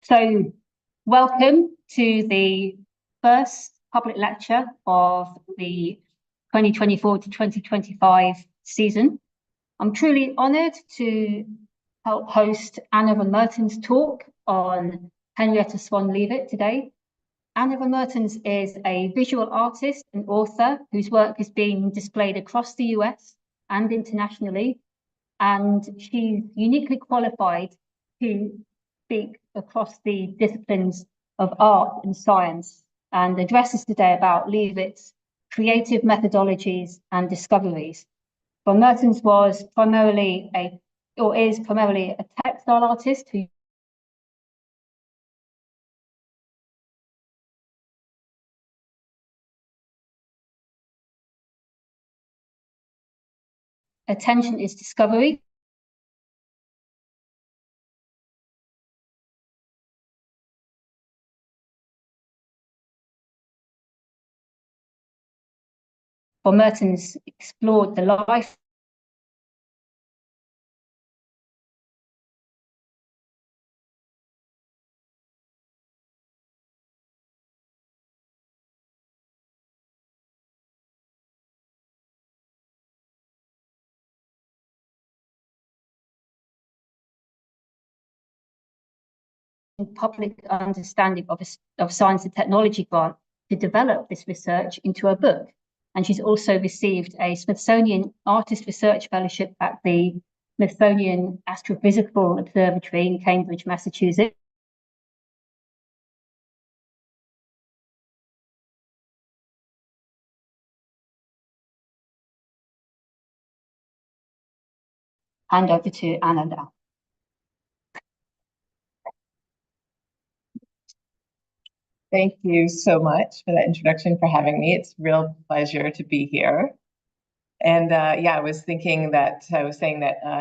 So welcome to the first public lecture of the 2024 to 2025 season. I'm truly honoured to help host Anna Von Mertens' talk on Henrietta Swan Leavitt today. Anna Von Mertens is a visual artist and author whose work is being displayed across the US and internationally, and she's uniquely qualified to speak across the disciplines of art and science, and addresses today about Leavitt's creative methodologies and discoveries. Von Mertens was primarily is primarily a textile artist who attention is discovery. Von Mertens explored the life and public understanding of science and technology grant to develop this research into a book. And she's also received a Smithsonian Artist Research Fellowship at the Smithsonian Astrophysical Observatory in Cambridge, Massachusetts. Hand over to Anna now. Thank you so much for that introduction, for having me. It's a real pleasure to be here. And yeah, I was saying that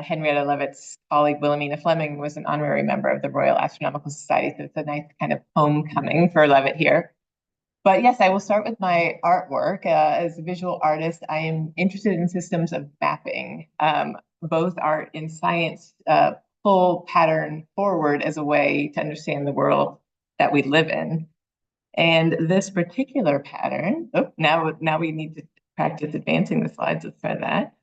Henrietta Leavitt's colleague Wilhelmina Fleming was an honorary member of the Royal Astronomical Society, so it's a nice kind of homecoming for Leavitt here. But yes, I will start with my artwork. As a visual artist, I am interested in systems of mapping. Both art and science pull pattern forward as a way to understand the world that we live in. And this particular pattern, now we need to practice advancing the slides. Let's try that.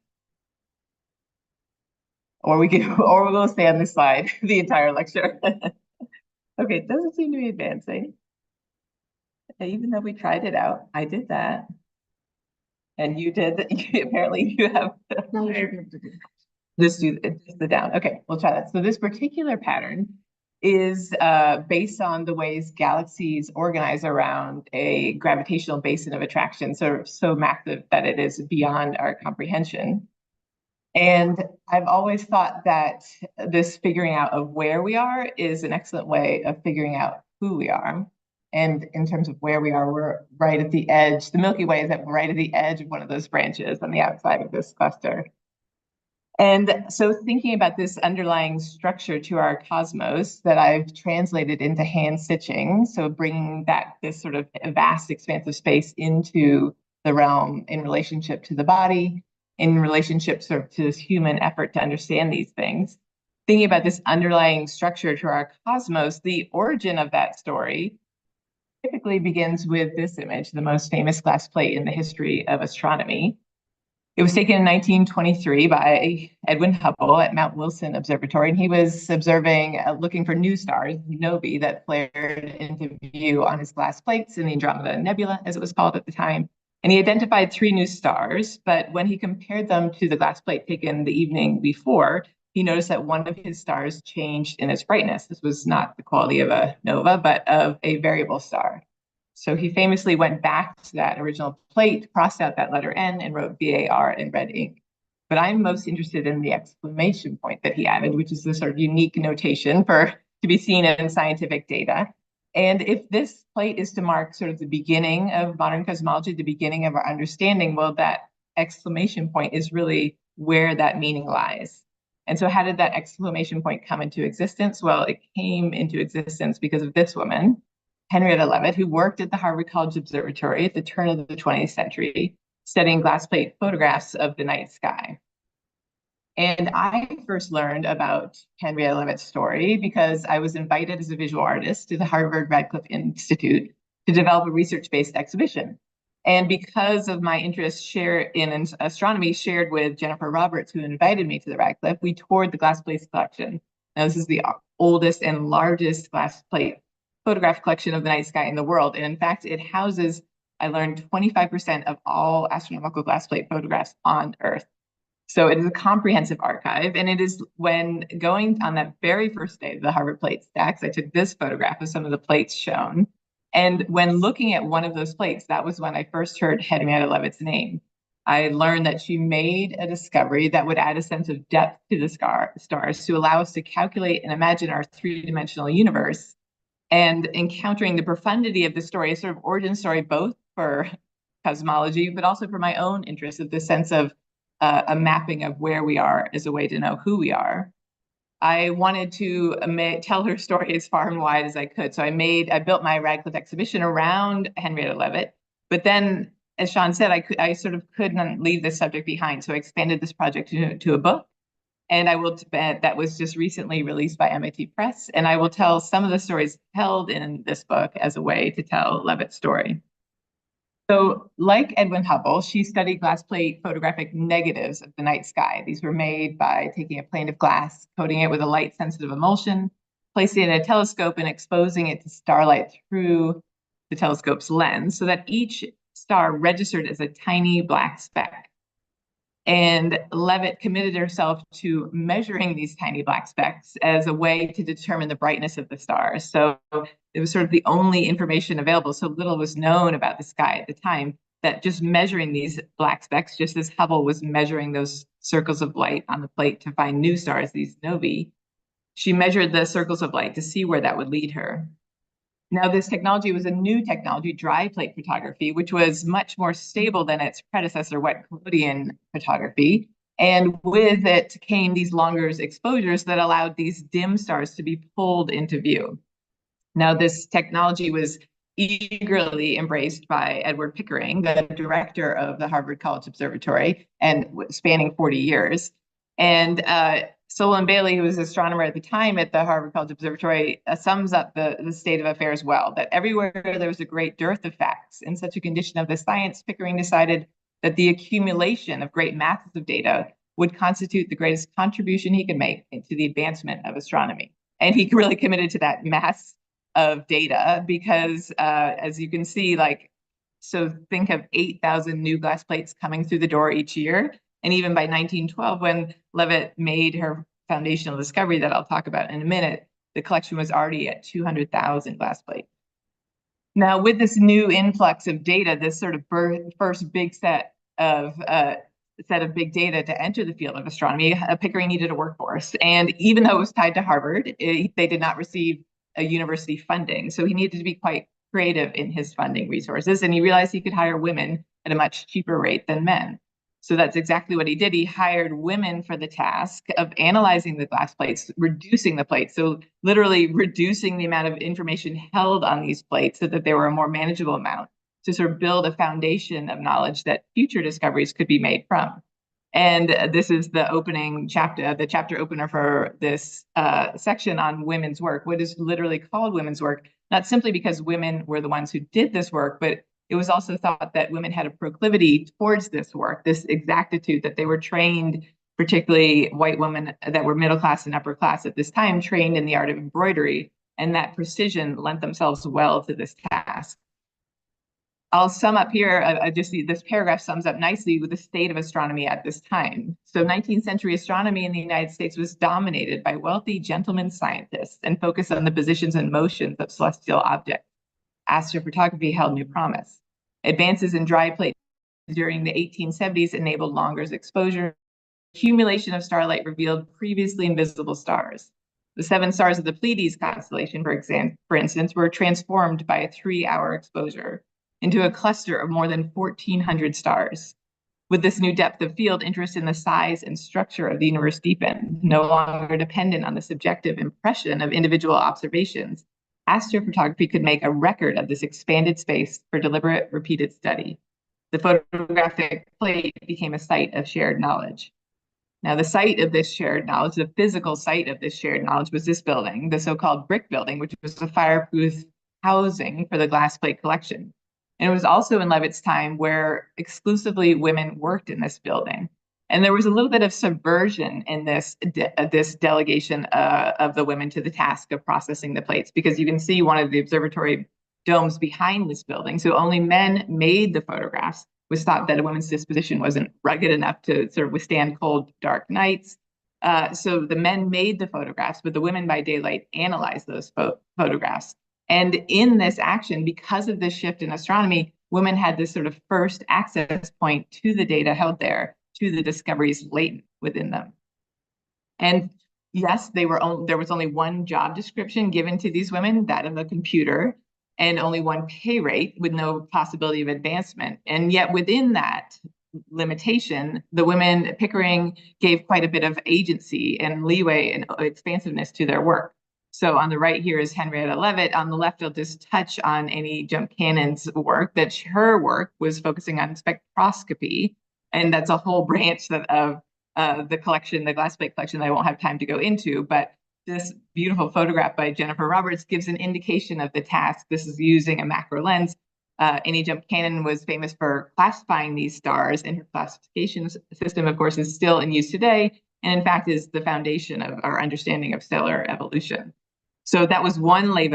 Or we'll stay on this slide the entire lecture. Okay, it doesn't seem to be advancing. Even though we tried it out, I did that. And you did, apparently you have. No, just the down. Okay, we'll try that. So this particular pattern is based on the ways galaxies organize around a gravitational basin of attraction, so massive that it is beyond our comprehension. And I've always thought that this figuring out of where we are is an excellent way of figuring out who we are. And in terms of where we are, we're right at the edge. The Milky Way is right at the edge of one of those branches on the outside of this cluster. And so thinking about this underlying structure to our cosmos that I've translated into hand stitching, so bringing back this sort of vast expanse of space into the realm in relationship to the body, in relationship sort of to this human effort to understand these things. Thinking about this underlying structure to our cosmos, the origin of that story typically begins with this image, the most famous glass plate in the history of astronomy. It was taken in 1923 by Edwin Hubble at Mount Wilson Observatory, and he was observing, looking for new stars, novae, that flared into view on his glass plates in the Andromeda Nebula, as it was called at the time. And he identified 3 new stars, but when he compared them to the glass plate taken the evening before, he noticed that one of his stars changed in its brightness. This was not the quality of a nova, but of a variable star. So he famously went back to that original plate, crossed out that letter N, and wrote VAR in red ink. But I'm most interested in the exclamation point that he added, which is this sort of unique notation to be seen in scientific data. And if this plate is to mark sort of the beginning of modern cosmology, the beginning of our understanding, well, that exclamation point is really where that meaning lies. And so how did that exclamation point come into existence? Well, it came into existence because of this woman, Henrietta Leavitt, who worked at the Harvard College Observatory at the turn of the 20th century, studying glass plate photographs of the night sky. And I first learned about Henrietta Leavitt's story because I was invited as a visual artist to the Harvard Radcliffe Institute to develop a research-based exhibition. And because of my interest in astronomy shared with Jennifer Roberts, who invited me to the Radcliffe, we toured the glass plates collection. Now, this is the oldest and largest glass plate photograph collection of the night sky in the world. And in fact, it houses, I learned, 25% of all astronomical glass plate photographs on Earth. So it is a comprehensive archive. And it is when going on that very first day of the Harvard plate stacks, I took this photograph of some of the plates shown. And when looking at one of those plates, that was when I first heard Henrietta Leavitt's name. I learned that she made a discovery that would add a sense of depth to the stars to allow us to calculate and imagine our three-dimensional universe. And encountering the profundity of the story, a sort of origin story, both for cosmology, but also for my own interest of the sense of a mapping of where we are as a way to know who we are. I wanted to tell her story as far and wide as I could. So I built my Radcliffe exhibition around Henrietta Leavitt. But then, as Sean said, I sort of couldn't leave this subject behind. So I expanded this project to a book. And that was just recently released by MIT Press. And I will tell some of the stories held in this book as a way to tell Leavitt's story. So like Edwin Hubble, she studied glass plate photographic negatives of the night sky. These were made by taking a plane of glass, coating it with a light-sensitive emulsion, placing it in a telescope and exposing it to starlight through the telescope's lens so that each star registered as a tiny black speck. And Leavitt committed herself to measuring these tiny black specks as a way to determine the brightness of the stars. So it was sort of the only information available. So little was known about the sky at the time that just measuring these black specks, just as Hubble was measuring those circles of light on the plate to find new stars, these novae, she measured the circles of light to see where that would lead her. Now, this technology was a new technology, dry plate photography, which was much more stable than its predecessor, wet collodion photography. And with it came these longer exposures that allowed these dim stars to be pulled into view. Now, this technology was eagerly embraced by Edward Pickering, the director of the Harvard College Observatory, and spanning 40 years. And Solon Bailey, who was an astronomer at the time at the Harvard College Observatory, sums up the state of affairs well, that everywhere there was a great dearth of facts. In such a condition of the science, Pickering decided that the accumulation of great masses of data would constitute the greatest contribution he could make to the advancement of astronomy. And he really committed to that mass of data because, as you can see, so think of 8,000 new glass plates coming through the door each year. And even by 1912, when Leavitt made her foundational discovery that I'll talk about in a minute, the collection was already at 200,000 glass plates. Now, with this new influx of data, this sort of first big set of big data to enter the field of astronomy, Pickering needed a workforce. And even though it was tied to Harvard, they did not receive a university funding. So he needed to be quite creative in his funding resources. And he realized he could hire women at a much cheaper rate than men. So that's exactly what he did. He hired women for the task of analyzing the glass plates, reducing the plates. So literally reducing the amount of information held on these plates so that they were a more manageable amount to sort of build a foundation of knowledge that future discoveries could be made from. And this is the opening chapter, the chapter opener for this section on women's work, what is literally called women's work, not simply because women were the ones who did this work, but it was also thought that women had a proclivity towards this work, this exactitude, that they were trained, particularly white women that were middle class and upper class at this time, trained in the art of embroidery, and that precision lent themselves well to this task. I'll sum up here, this paragraph sums up nicely with the state of astronomy at this time. So 19th century astronomy in the United States was dominated by wealthy gentlemen scientists and focused on the positions and motions of celestial objects. Astrophotography held new promise. Advances in dry plate during the 1870s enabled longer exposure. Accumulation of starlight revealed previously invisible stars. The 7 stars of the Pleiades constellation, for instance, were transformed by a 3-hour exposure into a cluster of more than 1,400 stars. With this new depth of field, interest in the size and structure of the universe deepened, no longer dependent on the subjective impression of individual observations. Astrophotography could make a record of this expanded space for deliberate, repeated study. The photographic plate became a site of shared knowledge. Now, the site of this shared knowledge, the physical site of this shared knowledge, was this building, the so-called brick building, which was a fireproof housing for the glass plate collection. And it was also in Leavitt's time where exclusively women worked in this building. And there was a little bit of subversion in this delegation of the women to the task of processing the plates, because you can see one of the observatory domes behind this building. So only men made the photographs. It was thought that a woman's disposition wasn't rugged enough to sort of withstand cold, dark nights. So the men made the photographs, but the women by daylight analyzed those photographs. And in this action, because of this shift in astronomy, women had this sort of first access point to the data held there, to the discoveries latent within them. And yes, there was only one job description given to these women, that of a computer, and only one pay rate with no possibility of advancement. And yet within that limitation, the women Pickering gave quite a bit of agency and leeway and expansiveness to their work. So on the right here is Henrietta Leavitt. On the left, I'll just touch on Annie Jumpcannon's work, that her work was focusing on spectroscopy. And that's a whole branch of the collection, the glass plate collection, that I won't have time to go into. But this beautiful photograph by Jennifer Roberts gives an indication of the task. This is using a macro lens. Annie Jumpcannon was famous for classifying these stars, and her classification system, of course, is still in use today, and in fact is the foundation of our understanding of stellar evolution. So that was one lane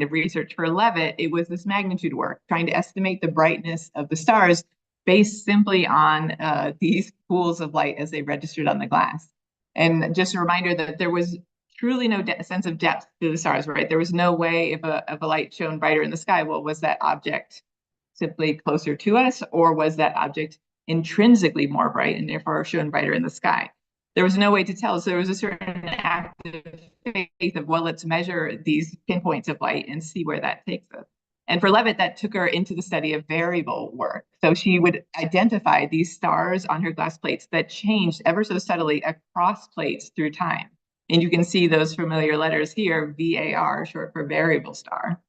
of research for Leavitt. It was this magnitude work, trying to estimate the brightness of the stars based simply on these pools of light as they registered on the glass. And just a reminder that there was truly no sense of depth to the stars, right? There was no way if a light shone brighter in the sky, well, was that object simply closer to us, or was that object intrinsically more bright and therefore shone brighter in the sky? There was no way to tell. So there was a certain active faith of, well, let's measure these pinpoints of light and see where that takes us. And for Leavitt, that took her into the study of variable work. So she would identify these stars on her glass plates that changed ever so subtly across plates through time. And you can see those familiar letters here, VAR, short for variable star.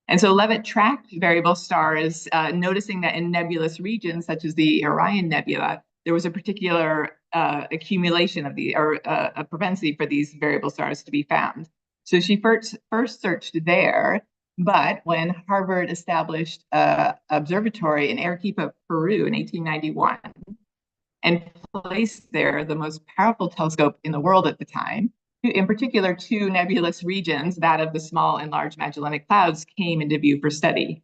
And so Leavitt tracked variable stars, noticing that in nebulous regions, such as the Orion Nebula, there was a particular accumulation of a propensity for these variable stars to be found. So she first searched there, but when Harvard established an observatory in Arequipa, Peru in 1891, and placed there the most powerful telescope in the world at the time, in particular, two nebulous regions, that of the Small and Large Magellanic Clouds, came into view for study.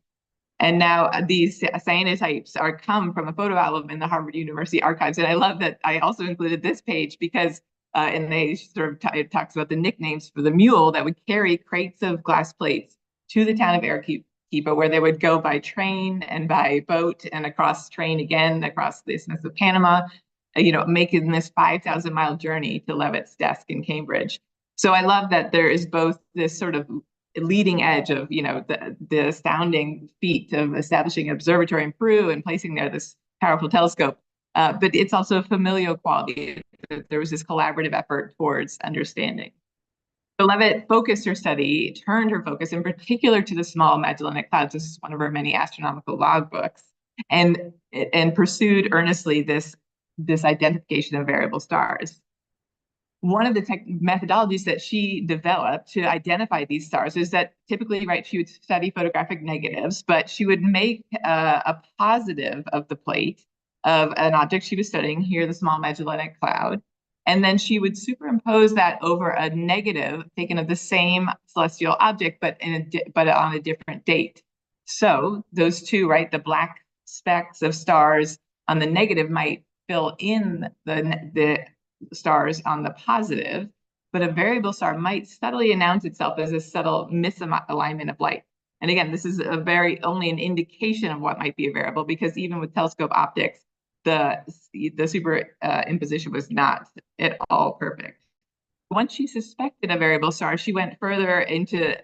And now these cyanotypes come from a photo album in the Harvard University archives. And I love that I also included this page because, and they sort of it talks about the nicknames for the mule that would carry crates of glass plates to the town of Arequipa, where they would go by train and by boat and across train again, across the Isthmus of Panama, making this 5,000-mile journey to Leavitt's desk in Cambridge. So I love that there is both this sort of leading edge of, the astounding feat of establishing an observatory in Peru and placing there this powerful telescope. But it's also a familial quality. There was this collaborative effort towards understanding. So Leavitt focused her study, turned her focus in particular to the Small Magellanic Clouds. This is one of her many astronomical logbooks, and pursued earnestly this identification of variable stars. One of the methodologies that she developed to identify these stars is that typically, right, she would study photographic negatives, but she would make a positive of the plate of an object she was studying, here the Small Magellanic Cloud, and then she would superimpose that over a negative taken of the same celestial object, but on a different date. So those two, right, the black specks of stars on the negative might fill in the stars on the positive, but a variable star might subtly announce itself as a subtle misalignment of light. And again, this is only an indication of what might be a variable, because even with telescope optics, the superimposition was not at all perfect. Once she suspected a variable star, she went further into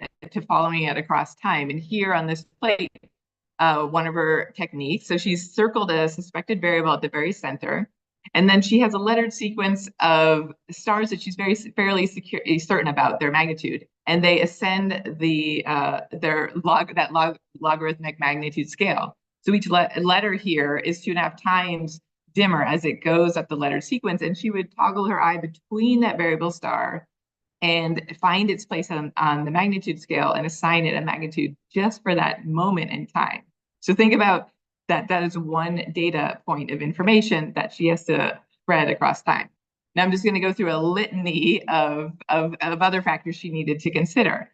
following it across time. And here on this plate, one of her techniques, so she's circled a suspected variable at the very center, and then she has a lettered sequence of stars that she's fairly certain about their magnitude, and they ascend their logarithmic magnitude scale. So each letter here is 2.5 times dimmer as it goes up the letter sequence, and she would toggle her eye between that variable star and find its place on the magnitude scale and assign it a magnitude just for that moment in time. So think about that. That is one data point of information that she has to spread across time. Now I'm just going to go through a litany of other factors she needed to consider.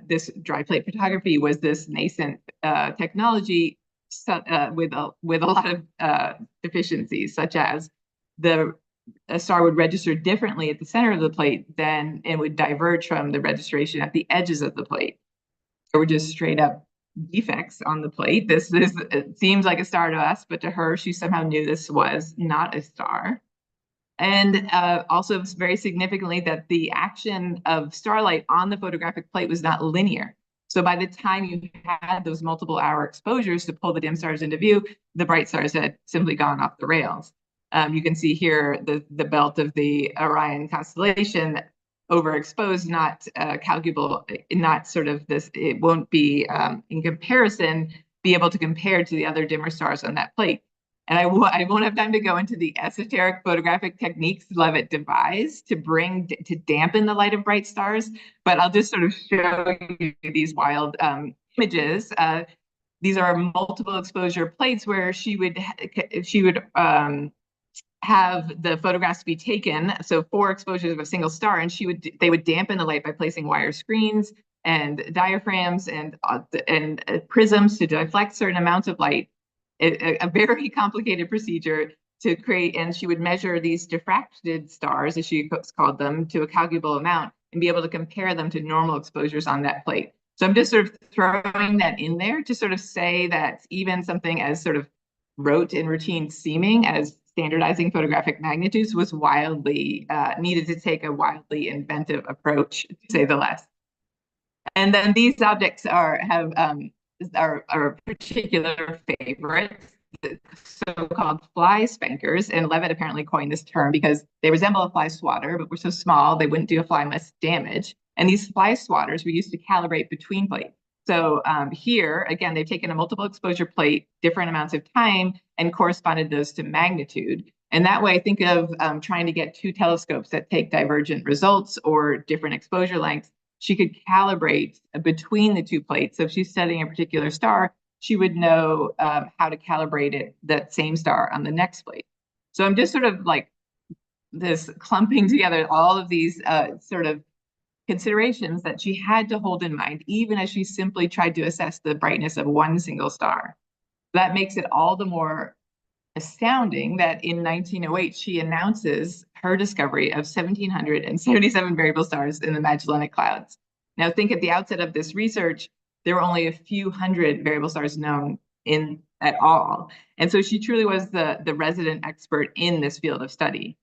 This dry plate photography was this nascent technology with a lot of deficiencies, such as a star would register differently at the center of the plate than it would diverge from the registration at the edges of the plate. There were just straight up defects on the plate. It seems like a star to us, but to her, she somehow knew this was not a star. And also very significantly that the action of starlight on the photographic plate was not linear. So by the time you had those multiple hour exposures to pull the dim stars into view, the bright stars had simply gone off the rails. You can see here the belt of the Orion constellation overexposed, not calculable, not sort of this, it won't be in comparison, be able to compare to the other dimmer stars on that plate. And I won't have time to go into the esoteric photographic techniques Leavitt devised to dampen the light of bright stars, but I'll just sort of show you these wild images. These are multiple exposure plates where she would have the photographs be taken, so 4 exposures of a single star, and they would dampen the light by placing wire screens and diaphragms and prisms to deflect certain amounts of light. A very complicated procedure to create, and she would measure these diffracted stars, as she called them, to a calculable amount and be able to compare them to normal exposures on that plate. So I'm just sort of throwing that in there to sort of say that even something as sort of rote and routine seeming as standardizing photographic magnitudes was wildly needed to take a wildly inventive approach, to say the least. And then these objects are particular favorites, so-called fly spankers, and Leavitt apparently coined this term because they resemble a fly swatter, but were so small they wouldn't do a fly much damage. And these fly swatters were used to calibrate between plates. So here, again, they've taken a multiple exposure plate, different amounts of time, and corresponded those to magnitude. And that way, think of trying to get 2 telescopes that take divergent results or different exposure lengths. She could calibrate between the 2 plates. So if she's studying a particular star, she would know how to calibrate that same star on the next plate. So I'm just sort of like this clumping together all of these sort of considerations that she had to hold in mind, even as she simply tried to assess the brightness of one single star. That makes it all the more astounding that in 1908, she announces her discovery of 1,777 variable stars in the Magellanic Clouds. Now, think at the outset of this research, there were only a few hundred variable stars known at all. And so she truly was the resident expert in this field of study.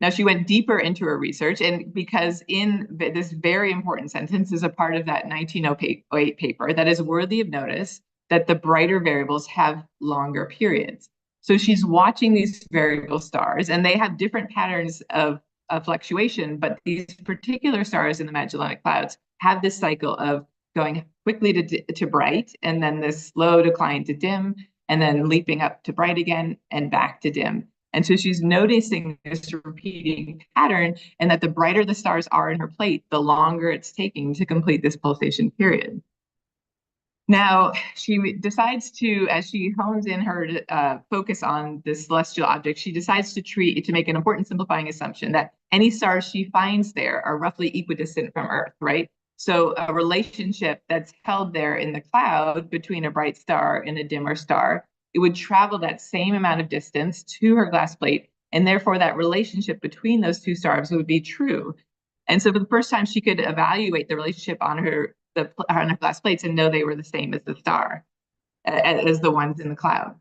Now, she went deeper into her research, and because in this very important sentence is a part of that 1908 paper that is worthy of notice, that the brighter variables have longer periods. So she's watching these variable stars, and they have different patterns of fluctuation, but these particular stars in the Magellanic Clouds have this cycle of going quickly to bright, and then this slow decline to dim, and then leaping up to bright again and back to dim. And so she's noticing this repeating pattern, and that the brighter the stars are in her plate, the longer it's taking to complete this pulsation period. Now, she decides to, as she hones in her focus on this celestial object, she decides to make an important simplifying assumption that any stars she finds there are roughly equidistant from Earth, right? So a relationship that's held there in the cloud between a bright star and a dimmer star, it would travel that same amount of distance to her glass plate, and therefore that relationship between those 2 stars would be true. And so for the first time, she could evaluate the relationship on her glass plates and know they were the same as the star, as the ones in the cloud.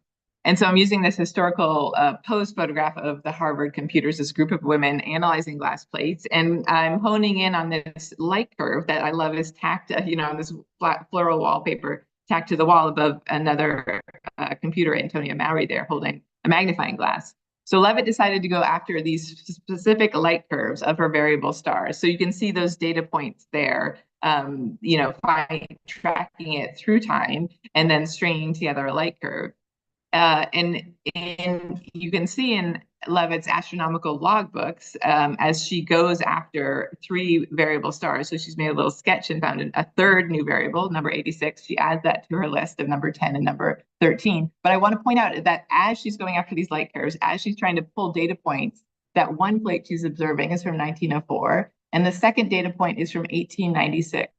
And so I'm using this historical pose photograph of the Harvard computers, this group of women analyzing glass plates, and I'm honing in on this light curve that I love is tacked, on this flat floral wallpaper tacked to the wall above another computer, Antonia Maury, there holding a magnifying glass. So Leavitt decided to go after these specific light curves of her variable stars. So you can see those data points there, tracking it through time and then stringing together a light curve. And you can see in Leavitt's astronomical logbooks, as she goes after 3 variable stars. So she's made a little sketch and found a third new variable, number 86. She adds that to her list of number 10 and number 13. But I want to point out that as she's going after these light curves, as she's trying to pull data points, that one plate she's observing is from 1904, and the second data point is from 1896.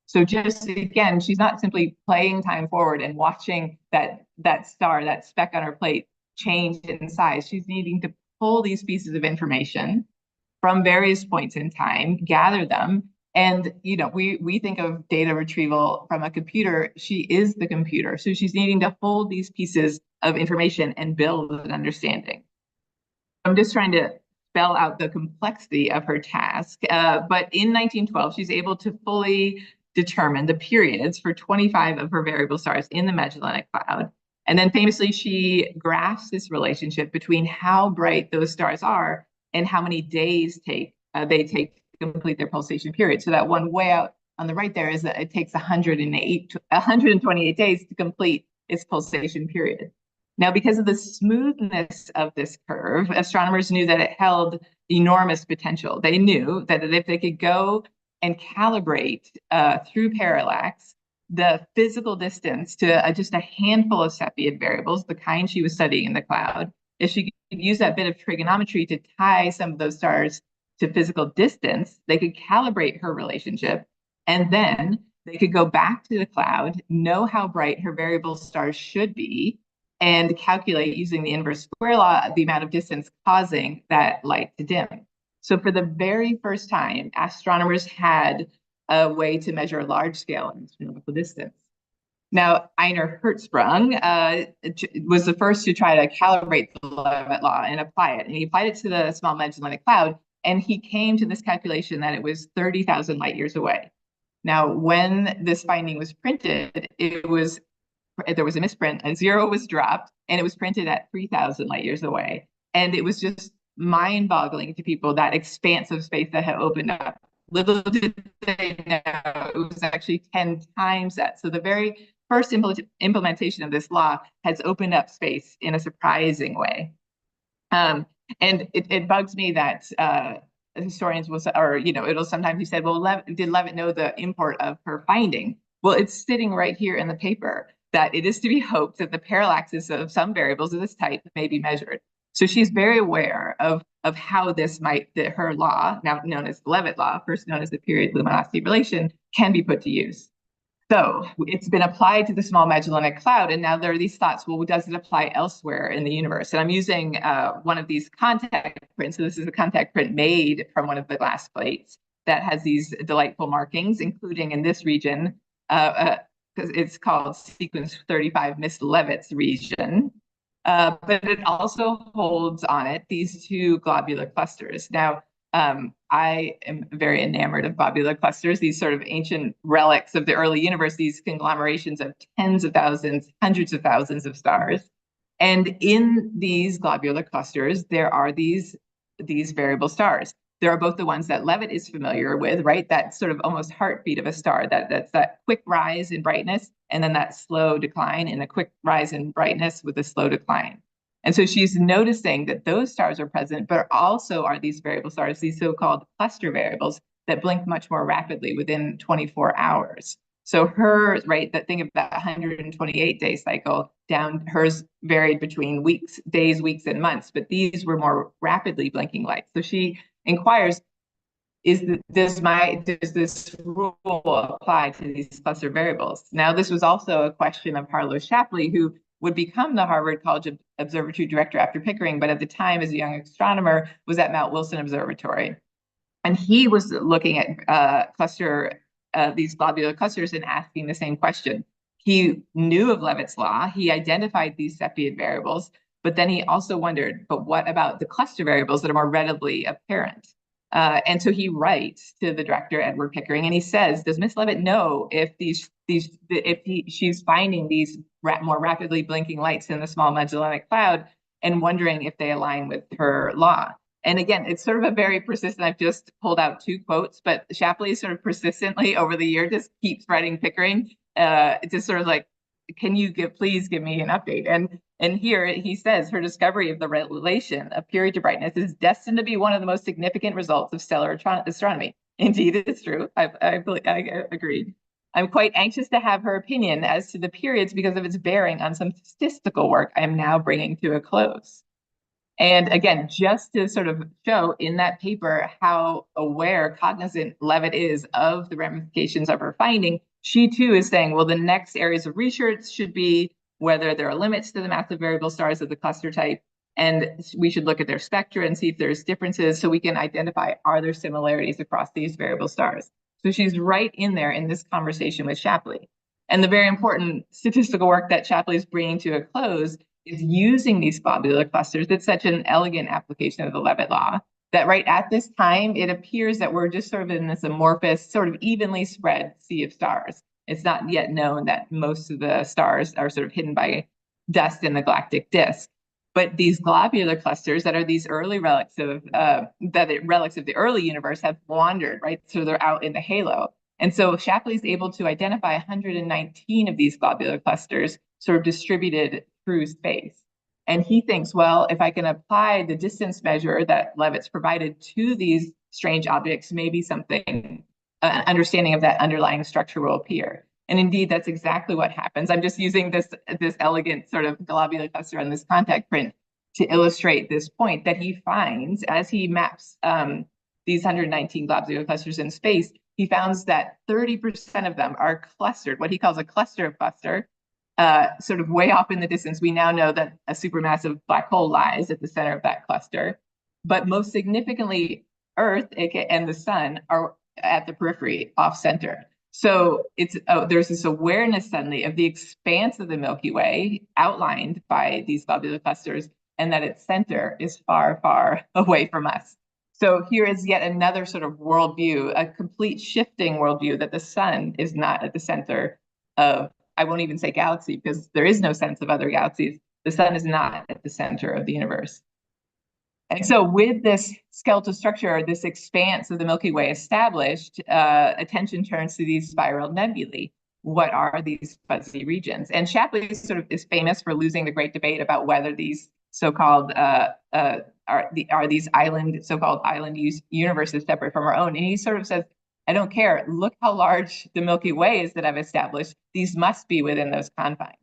So just again, she's not simply playing time forward and watching that star, that speck on her plate, change in size. She's needing to pull these pieces of information from various points in time, gather them. And we think of data retrieval from a computer. She is the computer. So she's needing to hold these pieces of information and build an understanding. I'm just trying to spell out the complexity of her task. But in 1912, she's able to fully determine the periods for 25 of her variable stars in the Magellanic Cloud. And then famously, she graphs this relationship between how bright those stars are and how many days they take to complete their pulsation period. So that one way out on the right there is that it takes 128 days to complete its pulsation period. Now, because of the smoothness of this curve, astronomers knew that it held enormous potential. They knew that if they could go and calibrate through parallax the physical distance to just a handful of Cepheid variables, the kind she was studying in the cloud, if she could use that bit of trigonometry to tie some of those stars to physical distance, they could calibrate her relationship, and then they could go back to the cloud, know how bright her variable stars should be, and calculate using the inverse square law the amount of distance causing that light to dim. So for the very first time, astronomers had a way to measure large-scale astronomical distance. Now, Einar Hertzsprung was the first to try to calibrate the Leavitt law and apply it. And he applied it to the small Magellanic Cloud, and he came to this calculation that it was 30,000 light years away. Now, when this finding was printed, there was a misprint, a 0 was dropped, and it was printed at 3,000 light years away. And it was just mind-boggling to people, that expanse of space that had opened up. Little did they know it was actually 10 times that. So the very first implementation of this law has opened up space in a surprising way. And it bugs me that historians will say, or it'll sometimes be said, well, did Leavitt know the import of her finding? Well, it's sitting right here in the paper that it is to be hoped that the parallaxes of some variables of this type may be measured. So she's very aware of how this her law, now known as the Leavitt law, first known as the period luminosity relation, can be put to use. So it's been applied to the small Magellanic Cloud, and now there are these thoughts, well, does it apply elsewhere in the universe? And I'm using one of these contact prints. So this is a contact print made from one of the glass plates that has these delightful markings, including in this region, because it's called sequence 35 Miss Leavitt's region. But it also holds on it these 2 globular clusters. Now, I am very enamored of globular clusters, these sort of ancient relics of the early universe, these conglomerations of tens of thousands, hundreds of thousands of stars. And in these globular clusters, there are these variable stars. There are both the ones that Leavitt is familiar with, right? That sort of almost heartbeat of a star, that's that quick rise in brightness, and then that slow decline, and a quick rise in brightness with a slow decline. And so she's noticing that those stars are present, but also are these variable stars, these so-called cluster variables that blink much more rapidly within 24 hours. So hers, right, that thing of that 128-day cycle, hers varied between days, weeks, and months, but these were more rapidly blinking lights. So she inquires, does this rule apply to these cluster variables? Now, this was also a question of Harlow Shapley, who would become the Harvard College Observatory director after Pickering, but at the time, as a young astronomer, was at Mount Wilson Observatory. And he was looking at these globular clusters and asking the same question. He knew of Leavitt's law. He identified these Cepheid variables, but then he also wondered, but what about the cluster variables that are more readily apparent? And so he writes to the director, Edward Pickering, and he says, does Miss Leavitt know if she's finding these more rapidly blinking lights in the small Magellanic Cloud and wondering if they align with her law? And again, it's sort of a very persistent, I've just pulled out 2 quotes, but Shapley sort of persistently over the year just keeps writing Pickering, just sort of like can you please give me an update? And here he says her discovery of the relation of period to brightness is destined to be one of the most significant results of stellar astronomy. Indeed, it's true. I agree. I'm quite anxious to have her opinion as to the periods because of its bearing on some statistical work I am now bringing to a close. And again, just to sort of show in that paper how aware, cognizant Leavitt is of the ramifications of her finding, she too is saying, well, the next areas of research should be whether there are limits to the massive variable stars of the cluster type, and we should look at their spectra and see if there's differences so we can identify, are there similarities across these variable stars? So she's right in there in this conversation with Shapley. And the very important statistical work that Shapley is bringing to a close is using these globular clusters. It's such an elegant application of the Leavitt law that right at this time, it appears that we're just sort of in this amorphous, sort of evenly spread sea of stars. It's not yet known that most of the stars are sort of hidden by dust in the galactic disk. But these globular clusters that are these early relics of the early universe have wandered, right? So they're out in the halo. And so Shapley's able to identify 119 of these globular clusters sort of distributed through space. And he thinks, well, if I can apply the distance measure that Leavitt's provided to these strange objects, maybe something, an understanding of that underlying structure will appear. And indeed, that's exactly what happens. I'm just using this elegant sort of globular cluster on this contact print to illustrate this point that he finds as he maps these 119 globular clusters in space. He finds that 30% of them are clustered, what he calls a cluster of cluster, sort of way off in the distance. We now know that a supermassive black hole lies at the center of that cluster. But most significantly, Earth and the sun are at the periphery, off center. So there's this awareness suddenly of the expanse of the Milky Way outlined by these globular clusters, and that its center is far, far away from us. So here is yet another sort of worldview, a complete shifting worldview that the sun is not at the center of, I won't even say galaxy because there is no sense of other galaxies. The sun is not at the center of the universe. And so with this skeletal structure, this expanse of the Milky Way established, attention turns to these spiral nebulae. What are these fuzzy regions? And Shapley sort of is famous for losing the great debate about whether these so-called are these so-called island universes separate from our own. And he sort of says, I don't care. Look how large the Milky Way is that I've established. These must be within those confines.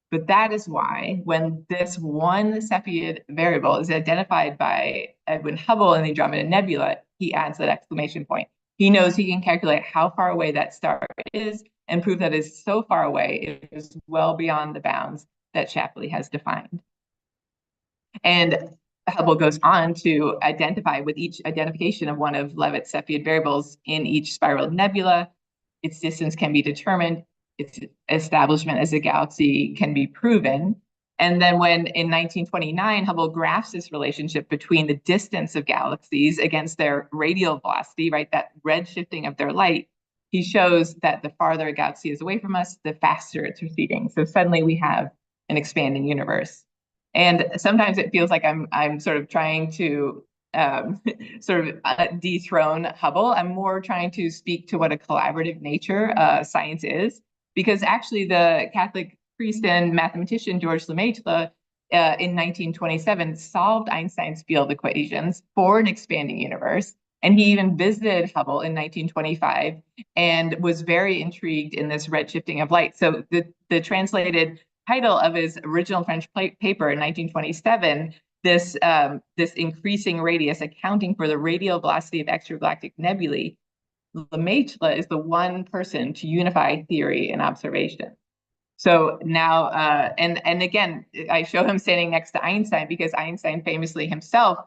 But that is why when this one Cepheid variable is identified by Edwin Hubble in the Andromeda Nebula, he adds that exclamation point. He knows he can calculate how far away that star is and prove that it's so far away, it is well beyond the bounds that Shapley has defined. And Hubble goes on to identify with each identification of one of Leavitt's Cepheid variables in each spiral nebula, its distance can be determined, its establishment as a galaxy can be proven. And then when in 1929, Hubble graphs this relationship between the distance of galaxies against their radial velocity, right, that redshifting of their light, he shows that the farther a galaxy is away from us, the faster it's receding. So suddenly we have an expanding universe. And sometimes it feels like I'm sort of trying to dethrone Hubble. I'm more trying to speak to what a collaborative nature science is, because actually the Catholic priest and mathematician Georges Lemaitre in 1927 solved Einstein's field equations for an expanding universe. And he even visited Hubble in 1925 and was very intrigued in this redshifting of light. So the translated title of his original French paper in 1927, this increasing radius accounting for the radial velocity of extragalactic nebulae, Lemaitre is the one person to unify theory and observation. So now, and again, I show him standing next to Einstein because Einstein famously himself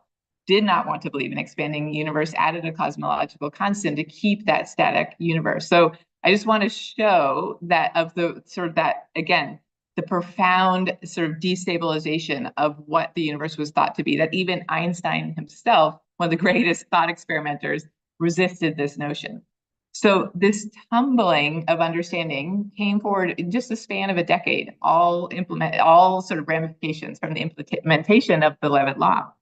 did not want to believe in expanding universe, added a cosmological constant to keep that static universe. So I just want to show that of the sort of that, again, the profound sort of destabilization of what the universe was thought to be, that even Einstein himself, one of the greatest thought experimenters, resisted this notion. So this tumbling of understanding came forward in just the span of a decade, all sort of ramifications from the implementation of the Leavitt law.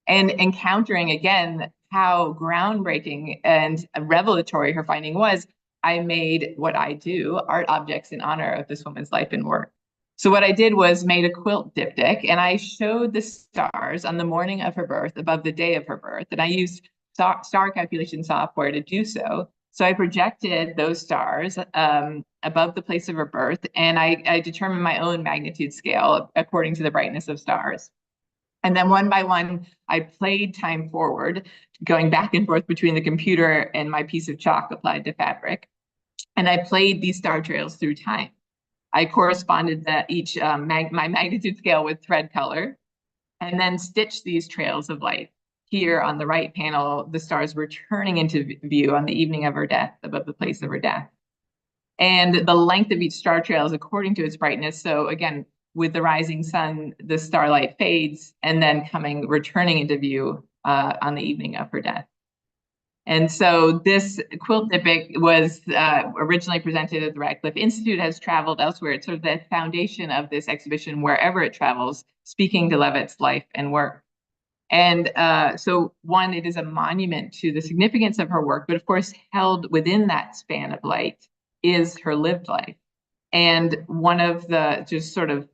And encountering again how groundbreaking and revelatory her finding was, I made what I do, art objects in honor of this woman's life and work. So what I did was made a quilt diptych, and I showed the stars on the morning of her birth above the day of her birth. And I used star calculation software to do so. So I projected those stars above the place of her birth, and I determined my own magnitude scale according to the brightness of stars. And then one by one, I played time forward, going back and forth between the computer and my piece of chalk applied to fabric. And I played these star trails through time. I corresponded each my magnitude scale with thread color, and then stitched these trails of light. Here on the right panel, the stars were turning into view on the evening of her death, above the place of her death. And the length of each star trail is according to its brightness. So again, with the rising sun, the starlight fades, and then returning into view on the evening of her death. And so this quilt diptych was originally presented at the Radcliffe Institute, has traveled elsewhere. It's sort of the foundation of this exhibition wherever it travels, speaking to Leavitt's life and work. And so one, it is a monument to the significance of her work, but of course, held within that span of light is her lived life. And one of the just sort of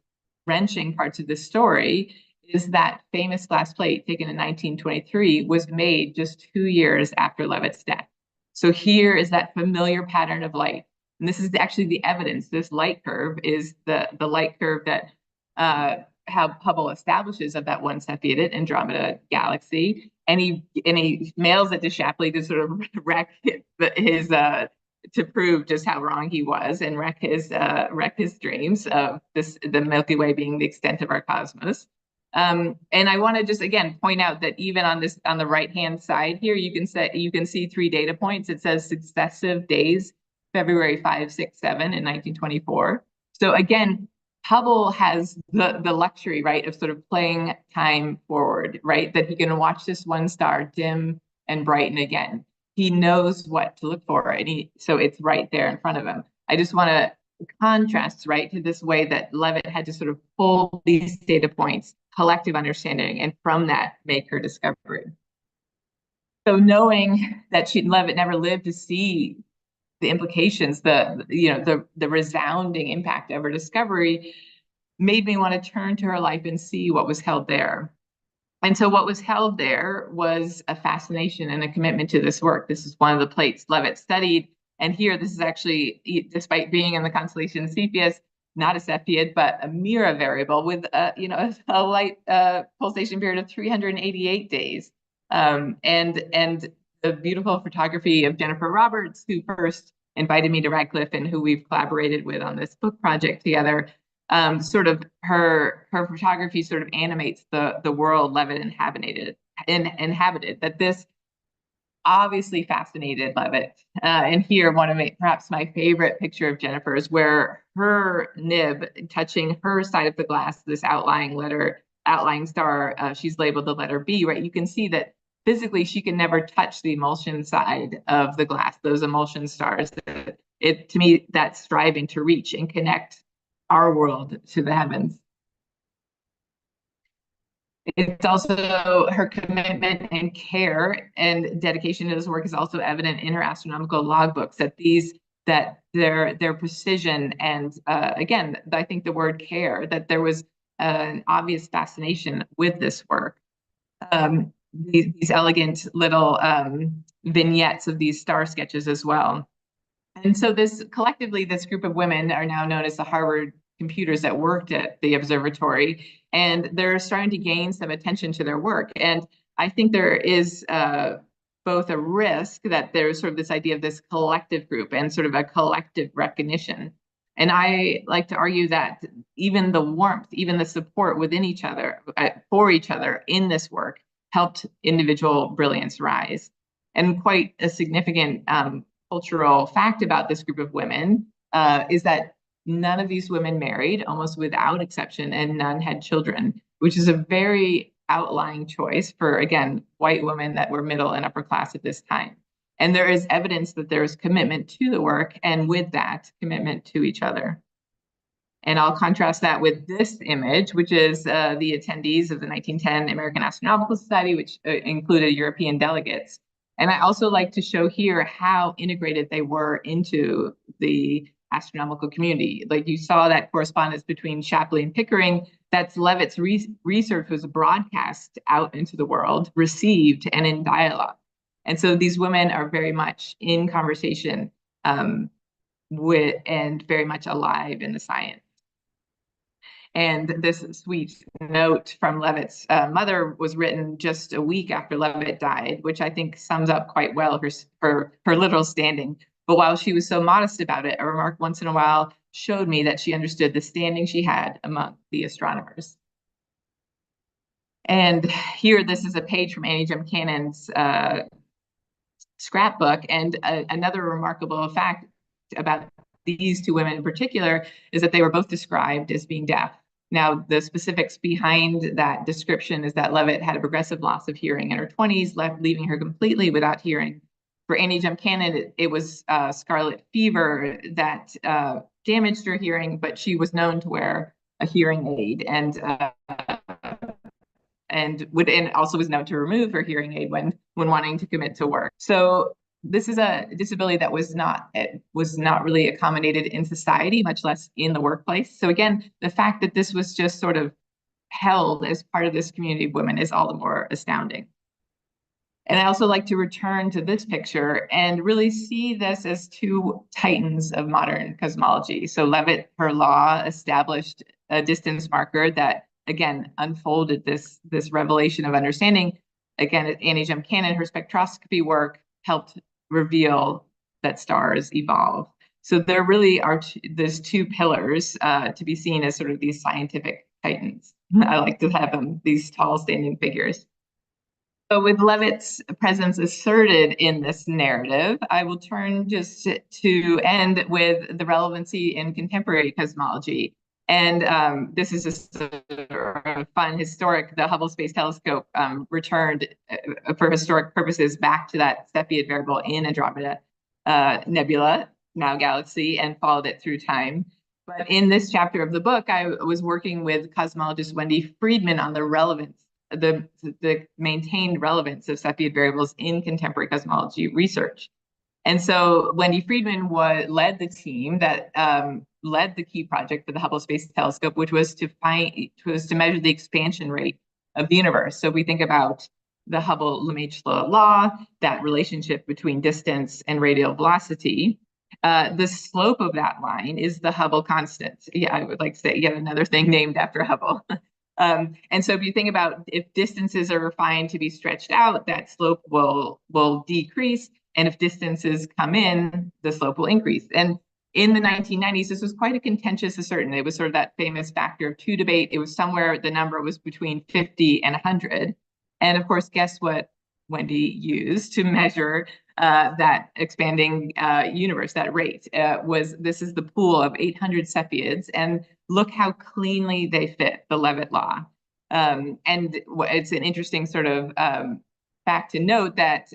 wrenching parts of this story is that famous glass plate taken in 1923 was made just 2 years after Leavitt's death. So here is that familiar pattern of light. And this is actually the evidence. This light curve is the light curve that how Hubble establishes of that one Cepheid Andromeda galaxy. And he mails it to Shapley to sort of wreck his to prove just how wrong he was and wreck his dreams of the Milky Way being the extent of our cosmos. And I want to just again point out that even on the right hand side here, you can see 3 data points. It says successive days, February 5, 6, 7 in 1924. So again, Hubble has the luxury, right, of sort of playing time forward, right, that he can watch this one star dim and brighten again. He knows what to look for, and so it's right there in front of him. I just want to contrast, right, to this way that Leavitt had to sort of pull these data points, collective understanding, and from that make her discovery. So knowing that Leavitt never lived to see the implications, the resounding impact of her discovery, made me want to turn to her life and see what was held there. And so what was held there was a fascination and a commitment to this work. This is one of the plates Leavitt studied. And here, this is actually, despite being in the constellation Cepheus, not a Cepheid, but a Mira variable with a light pulsation period of 388 days. And the beautiful photography of Jennifer Roberts, who first invited me to Radcliffe and who we've collaborated with on this book project together. Sort of her photography sort of animates the world Leavitt inhabited. That this obviously fascinated Leavitt. And here, one of perhaps my favorite picture of Jennifer is where her nib touching her side of the glass, this outlying star, she's labeled the letter B, right? You can see that physically she can never touch the emulsion side of the glass, those emulsion stars. To me, that's striving to reach and connect our world to the heavens. It's also her commitment and care and dedication to this work is also evident in her astronomical logbooks, that their precision and again, I think the word care, that there was an obvious fascination with this work. These elegant little vignettes of these star sketches as well. And so collectively, this group of women are now known as the Harvard computers that worked at the observatory, and they're starting to gain some attention to their work. And I think there is both a risk that there's sort of this idea of this collective group and sort of a collective recognition. And I like to argue that even the warmth, even the support within each other, for each other in this work helped individual brilliance rise. And quite a significant cultural fact about this group of women is that none of these women married, almost without exception, and none had children, which is a very outlying choice for, again, white women that were middle and upper class at this time. And there is evidence that there is commitment to the work, and with that, commitment to each other. And I'll contrast that with this image, which is the attendees of the 1910 American Astronomical Society, which included European delegates. And I also like to show here how integrated they were into the astronomical community. Like you saw that correspondence between Shapley and Pickering, that's Leavitt's research was broadcast out into the world, received, and in dialogue. And so these women are very much in conversation with and very much alive in the science. And this sweet note from Leavitt's mother was written just a week after Leavitt died, which I think sums up quite well her literal standing. But while she was so modest about it, a remark once in a while showed me that she understood the standing she had among the astronomers. And here, this is a page from Annie Jump-Cannon's scrapbook. And another remarkable fact about these two women in particular is that they were both described as being deaf. Now, the specifics behind that description is that Leavitt had a progressive loss of hearing in her 20s, leaving her completely without hearing. For Annie Jump-Cannon, it was scarlet fever that damaged her hearing, but she was known to wear a hearing aid and also was known to remove her hearing aid when wanting to commit to work. So this is a disability that was not really accommodated in society, much less in the workplace. So again, the fact that this was just sort of held as part of this community of women is all the more astounding. And I also like to return to this picture and really see this as two titans of modern cosmology. So Leavitt, her law, established a distance marker that, again, unfolded this revelation of understanding. Again, Annie Jump-Cannon, her spectroscopy work helped reveal that stars evolve. So there really are those two pillars to be seen as sort of these scientific titans. I like to have them, these tall standing figures. So with Leavitt's presence asserted in this narrative, I will turn just to end with the relevancy in contemporary cosmology. And this is just a fun historic, the Hubble Space Telescope returned for historic purposes back to that Cepheid variable in Andromeda Nebula, now galaxy, and followed it through time. But in this chapter of the book, I was working with cosmologist Wendy Friedman on the relevance, the maintained relevance of Cepheid variables in contemporary cosmology research. And so Wendy Friedman led the team that led the key project for the Hubble Space Telescope, which was to measure the expansion rate of the universe. So if we think about the Hubble-Lemaitre law, that relationship between distance and radial velocity, the slope of that line is the Hubble constant. Yeah, I would like to say yet another thing named after Hubble. And so if you think about if distances are refined to be stretched out, that slope will decrease. And if distances come in, the slope will increase. And in the 1990s, this was quite a contentious assertion. It was sort of that famous factor of 2 debate. It was somewhere, the number was between 50 and 100. And of course, guess what Wendy used to measure that expanding universe, that rate? This is the pool of 800 Cepheids. And look how cleanly they fit the Leavitt law. And it's an interesting sort of fact to note that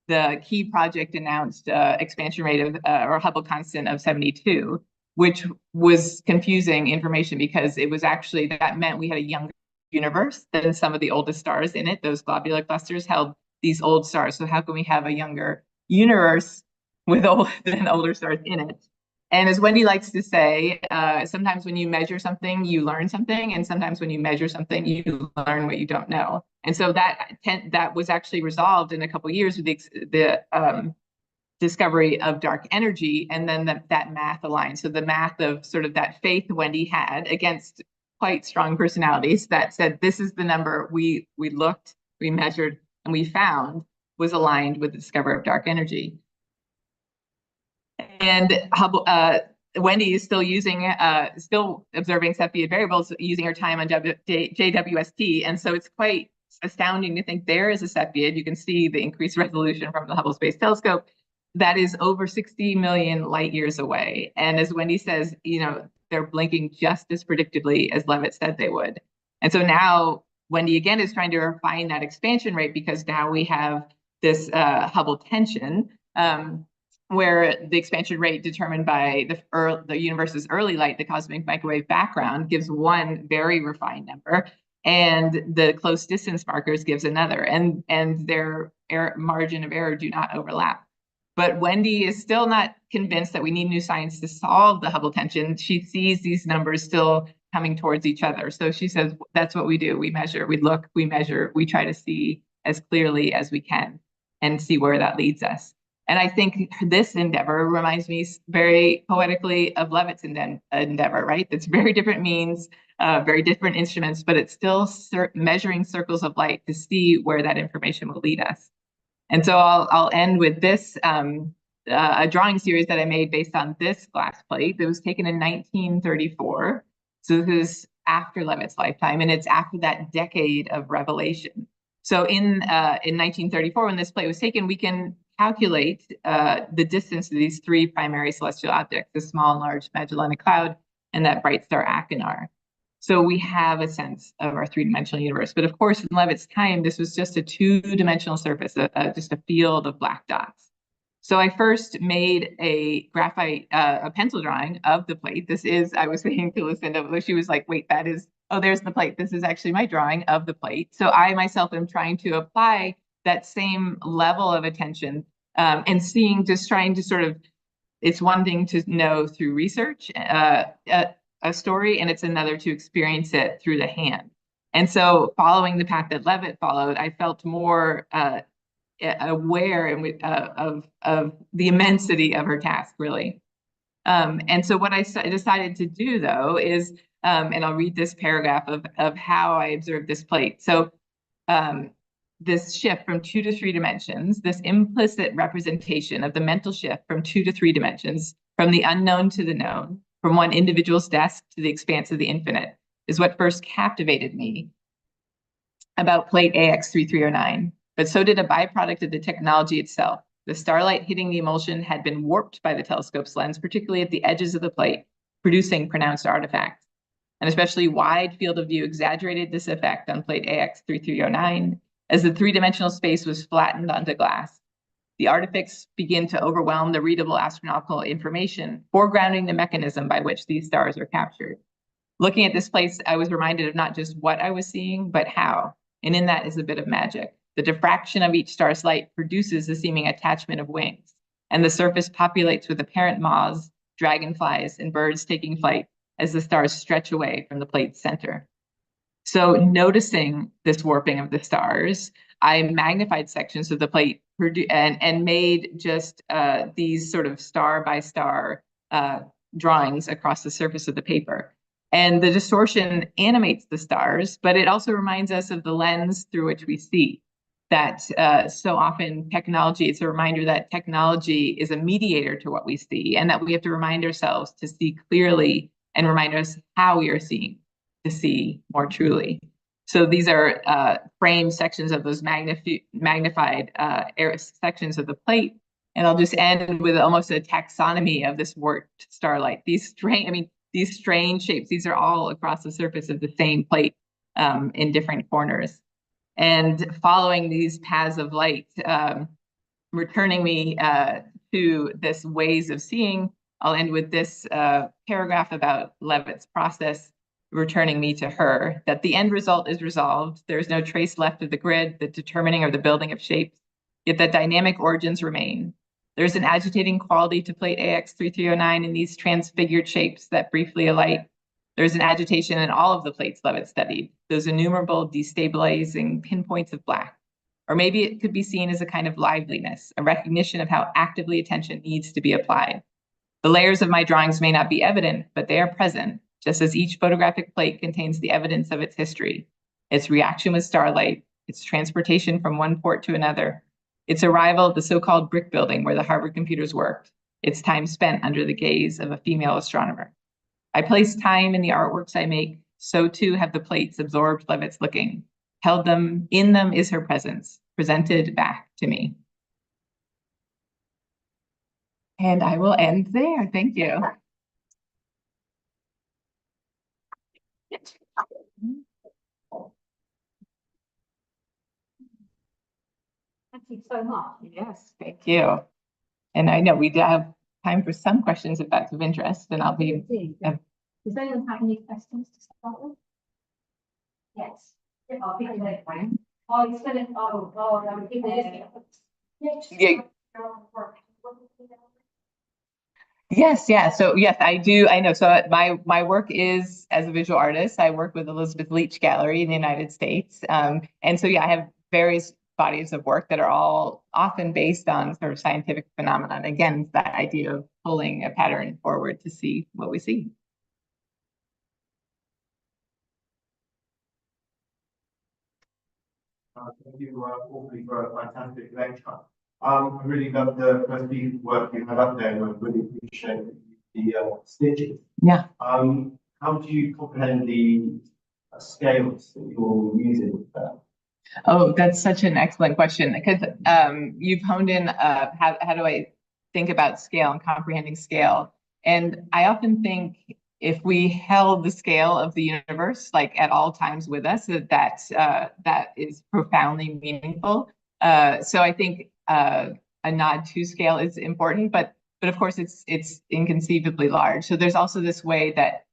the key project announced expansion rate of or Hubble constant of 72, which was confusing information because it was actually, that meant we had a younger universe than some of the oldest stars in it. Those globular clusters held these old stars. So how can we have a younger universe with older stars in it? And as Wendy likes to say, sometimes when you measure something, you learn something. And sometimes when you measure something, you learn what you don't know. And so that was actually resolved in a couple of years with the discovery of dark energy. And then that math aligned. So the math of sort of that faith Wendy had against quite strong personalities that said, this is the number we looked, we measured, and we found was aligned with the discovery of dark energy. And Hubble, Wendy is still observing Cepheid variables using her time on JWST. And so it's quite astounding to think there is a Cepheid. You can see the increased resolution from the Hubble Space Telescope that is over 60 million light years away. And as Wendy says, they're blinking just as predictably as Leavitt said they would. And so now Wendy again is trying to refine that expansion rate because now we have this Hubble tension, where the expansion rate determined by the universe's early light, the cosmic microwave background, gives one very refined number. and the close distance markers gives another, and their margin of error do not overlap. But Wendy is still not convinced that we need new science to solve the Hubble tension. She sees these numbers still coming towards each other. So she says, that's what we do. We measure, we look, we measure, we try to see as clearly as we can and see where that leads us. And I think this endeavor reminds me very poetically of Leavitt's endeavor, right? It's very different means, very different instruments, but it's still measuring circles of light to see where that information will lead us. And so I'll end with this, a drawing series that I made based on this glass plate that was taken in 1934. So this is after Leavitt's lifetime, and it's after that decade of revelation. So in 1934, when this plate was taken, we can calculate the distance of these three primary celestial objects, the small and large Magellanic Cloud and that bright star Achernar. So we have a sense of our three-dimensional universe. But of course, in Leavitt's time, this was just a two-dimensional surface, just a field of black dots. So I first made a graphite, a pencil drawing of the plate. This is, I was saying to Lucinda, she was like, wait, that is, oh, there's the plate. This is actually my drawing of the plate. So I myself am trying to apply that same level of attention and seeing, just trying to sort of, it's one thing to know through research, a story, and it's another to experience it through the hand. And so following the path that Leavitt followed, I felt more aware of the immensity of her task, really. And so what I decided to do, though, is, and I'll read this paragraph of how I observed this plate. So this shift from 2 to 3 dimensions, this implicit representation of the mental shift from 2 to 3 dimensions, from the unknown to the known, from one individual's desk to the expanse of the infinite, is what first captivated me about plate AX3309. But so did a byproduct of the technology itself. The starlight hitting the emulsion had been warped by the telescope's lens, particularly at the edges of the plate, producing pronounced artifacts. An especially wide field of view exaggerated this effect on plate AX3309 as the three-dimensional space was flattened onto glass. The artifacts begin to overwhelm the readable astronomical information, foregrounding the mechanism by which these stars are captured. Looking at this place, I was reminded of not just what I was seeing, but how, and in that is a bit of magic. The diffraction of each star's light produces a seeming attachment of wings, and the surface populates with apparent moths, dragonflies, and birds taking flight as the stars stretch away from the plate's center. So noticing this warping of the stars, I magnified sections of the plate and made just these sort of star by star drawings across the surface of the paper. And the distortion animates the stars, but it also reminds us of the lens through which we see. That so often technology, it's a reminder that technology is a mediator to what we see, and that we have to remind ourselves to see clearly and remind us how we are seeing to see more truly. So these are frame sections of those magnified sections of the plate. And I'll just end with almost a taxonomy of this warped starlight. These strange shapes, these are all across the surface of the same plate in different corners. And following these paths of light, returning me to this ways of seeing, I'll end with this paragraph about Leavitt's process, returning me to her, that the end result is resolved. There's no trace left of the grid, the determining or the building of shapes, yet the dynamic origins remain. There's an agitating quality to plate AX3309 in these transfigured shapes that briefly alight. There's an agitation in all of the plates Leavitt studied, those innumerable destabilizing pinpoints of black. Or maybe it could be seen as a kind of liveliness, a recognition of how actively attention needs to be applied. The layers of my drawings may not be evident, but they are present, just as each photographic plate contains the evidence of its history, its reaction with starlight, its transportation from one port to another, its arrival at the so-called brick building where the Harvard computers worked, its time spent under the gaze of a female astronomer. I place time in the artworks I make, so too have the plates absorbed Leavitt's looking. Held them, in them is her presence, presented back to me. And I will end there. Thank you. Thank you so much. Yes, thank you. And I know we do have time for some questions if that's of interest, and I'll be. Does anyone have any questions to start with? Yes. Oh, because like, oh, it's gonna, Yeah. Yes, yeah. So yes, I do. I know. So my work is as a visual artist. I work with Elizabeth Leach Gallery in the United States. And so yeah, I have various bodies of work that are all often based on sort of scientific phenomenon. Again, that idea of pulling a pattern forward to see what we see. Thank you awfully for a fantastic lecture. I really love the first piece of work you had up there, and I really appreciate the stitches. Yeah. How do you comprehend the scales that you're using there? Oh, that's such an excellent question, because you've honed in how do I think about scale and comprehending scale. And I often think if we held the scale of the universe like at all times with us, that is profoundly meaningful. So I think a nod to scale is important, but of course it's inconceivably large. So there's also this way that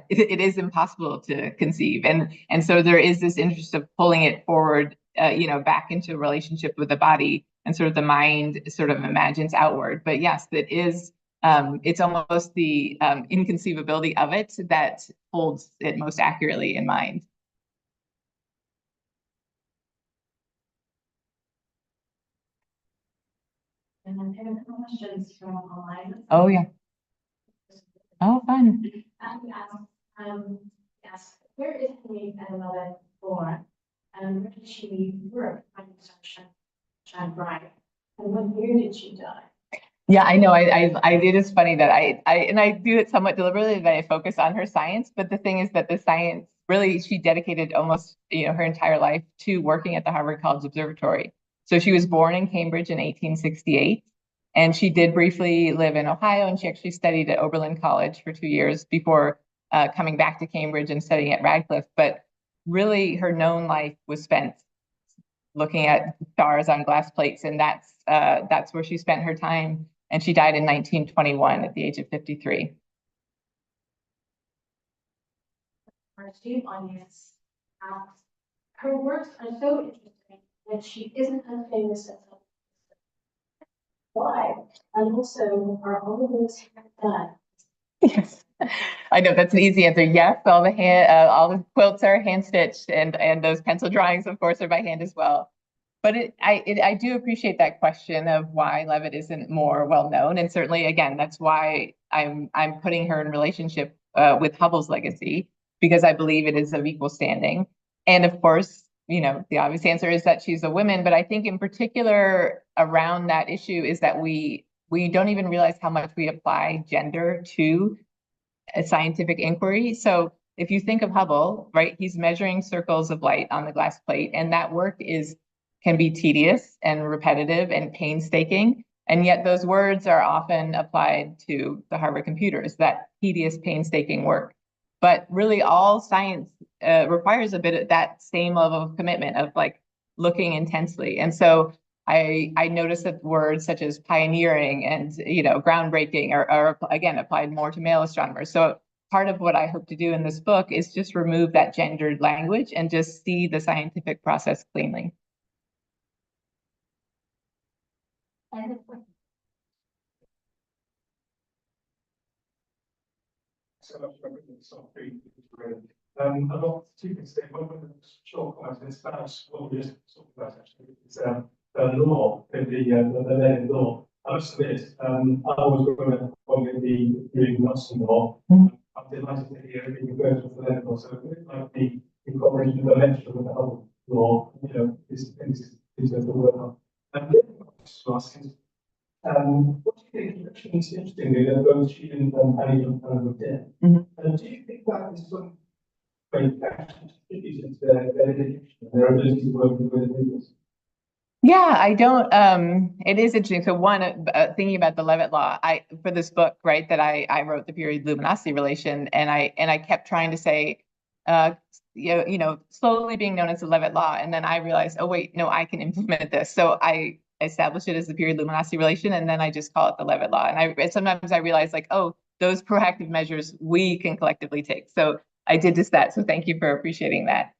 it is impossible to conceive, and so there is this interest of pulling it forward, back into a relationship with the body, and sort of the mind sort of imagines outward. But yes, that is it's almost the inconceivability of it that holds it most accurately in mind. And then I have questions from online. Oh yeah. Oh, fun. And yes, where is the another born? And where did she work when Shine Bright? And what year did she die? Yeah, I know. It is funny that I do it somewhat deliberately that I focus on her science, but the thing is that the science really, she dedicated almost her entire life to working at the Harvard College Observatory. So she was born in Cambridge in 1868, and she did briefly live in Ohio, and she actually studied at Oberlin College for 2 years before coming back to Cambridge and studying at Radcliffe. But really, her known life was spent looking at stars on glass plates, and that's where she spent her time. And she died in 1921 at the age of 53. Our student audience, her works are so interesting that she isn't as famous as others. Why? And also, are all of those done? Yes, I know that's an easy answer. Yes, all the quilts are hand stitched, and those pencil drawings, of course, are by hand as well. But I do appreciate that question of why Leavitt isn't more well known, and certainly, again, that's why I'm putting her in relationship with Hubble's legacy, because I believe it is of equal standing. And of course, the obvious answer is that she's a woman. But I think in particular around that issue is that we don't even realize how much we apply gender to a scientific inquiry. So if you think of Hubble, right, he's measuring circles of light on the glass plate, and that work can be tedious and repetitive and painstaking. And yet those words are often applied to the Harvard computers, that tedious, painstaking work. But really all science requires a bit of that same level of commitment of like looking intensely. And so I noticed that words such as pioneering and groundbreaking are again applied more to male astronomers. So part of what I hope to do in this book is just remove that gendered language and just see the scientific process cleanly. So much for everything. So brilliant. I've got two things to say. One of the short comments in Spanish, what we just talked about actually, is the law, the Lenin law. I must admit, I was growing up on the Nottingham law. I'm delighted to hear everything goes with the Lenin law. So like the incorporation of the mention of the whole law, is the word on. And the other question to ask is, what do you think actually is interestingly that both she and Annie did? And do you think that is some way actually contributed to their dedication and their ability to work with individuals? Yeah, I don't. It is interesting. So one, thinking about the Leavitt law, for this book, right, that I wrote the period luminosity relation, and I kept trying to say, slowly being known as the Leavitt law, and then I realized, oh wait, no, I can implement this. So I established it as the period luminosity relation, and then I just call it the Leavitt law. And sometimes I realize like, oh, those proactive measures we can collectively take. So I did just that. So thank you for appreciating that.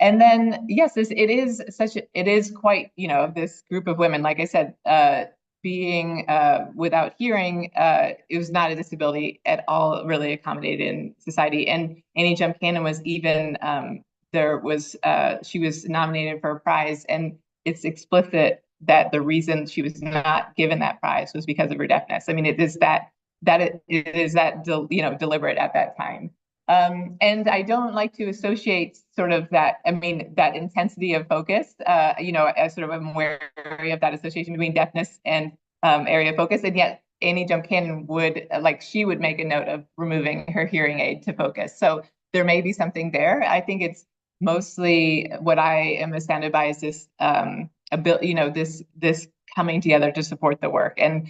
And then, yes, it is quite, this group of women, like I said, being without hearing, it was not a disability at all really accommodated in society. And Annie Jumpcannon was even, she was nominated for a prize, and it's explicit that the reason she was not given that prize was because of her deafness. I mean, it is that deliberate at that time. And I don't like to associate sort of that, that intensity of focus, as sort of I'm wary of that association between deafness and area of focus. And yet Annie Jumpcannon she would make a note of removing her hearing aid to focus. So there may be something there. I think it's mostly what I am astounded by is this, this coming together to support the work. And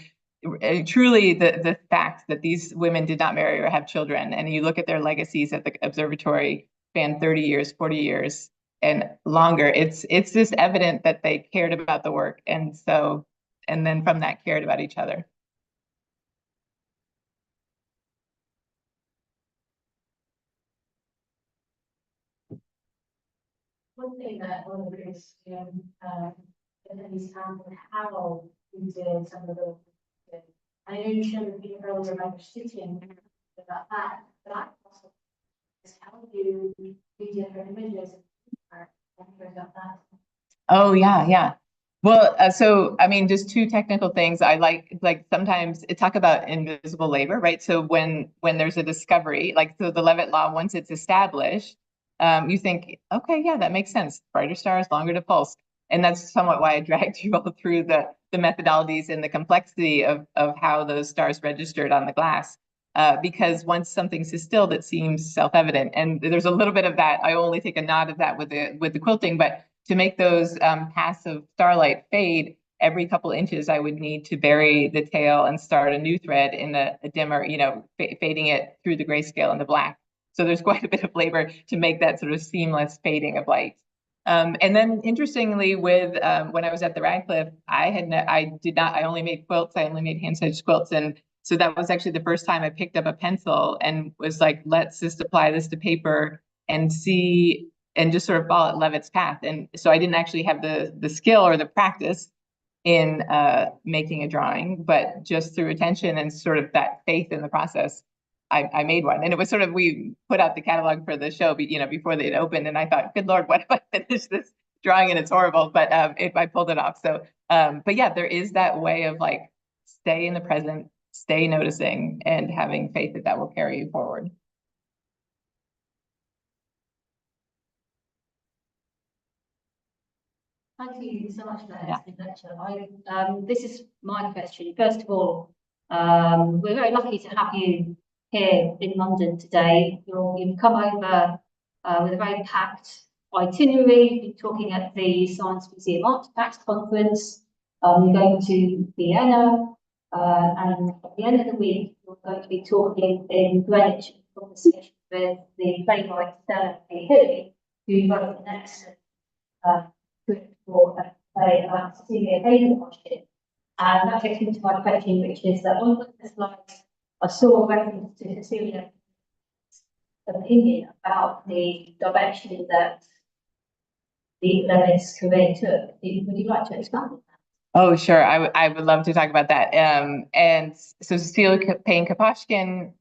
truly the fact that these women did not marry or have children, and you look at their legacies at the observatory span 30 years, 40 years and longer, it's just evident that they cared about the work, and then from that cared about each other. One thing that I wonder is, at least how you did some of the. I know you showed me earlier about sitting about that, but I also is how you did her images about that. Oh yeah. Well, so I mean, just two technical things. I like sometimes talk about invisible labor, right? So when there's a discovery, so the Leavitt law, once it's established, you think, okay, yeah, that makes sense. Brighter stars, longer to pulse. And that's somewhat why I dragged you all through the methodologies and the complexity of how those stars registered on the glass. Because once something's distilled, it seems self-evident. And there's a little bit of that. I only take a nod of that with the quilting, but to make those passive starlight fade, every couple inches, I would need to bury the tail and start a new thread in a dimmer, fading it through the grayscale and the black. So there's quite a bit of labor to make that sort of seamless fading of light. And then interestingly, with when I was at the Radcliffe, I only made quilts. I only made hand-stitched quilts. And so that was actually the first time I picked up a pencil and was like, let's just apply this to paper and see, and just sort of follow Leavitt's path. And so I didn't actually have the skill or the practice in making a drawing, but just through attention and sort of that faith in the process, I made one. And it was sort of, we put out the catalog for the show, before they'd opened, and I thought, good Lord, what if I finish this drawing and it's horrible? But I pulled it off. So, but yeah, there is that way of stay in the present, stay noticing, and having faith that will carry you forward. Thank you so much for that lecture. This is my question. First of all, we're very lucky to have you here in London today. You've come over with a very packed itinerary. You're talking at the Science Museum Artifacts Conference. You're going to Vienna, and at the end of the week, you're going to be talking in Greenwich in conversation with the playwright Stella Hilly, who wrote an excellent script for a play about Cecilia Hayden. And that takes me to my question, which is that on the slides, I saw a reference to Cecilia's opinion about the direction that the Leavitt's career took. Would you like to expand on that? Oh, sure. I would love to talk about that. And so Cecilia Payne-Gaposchkin,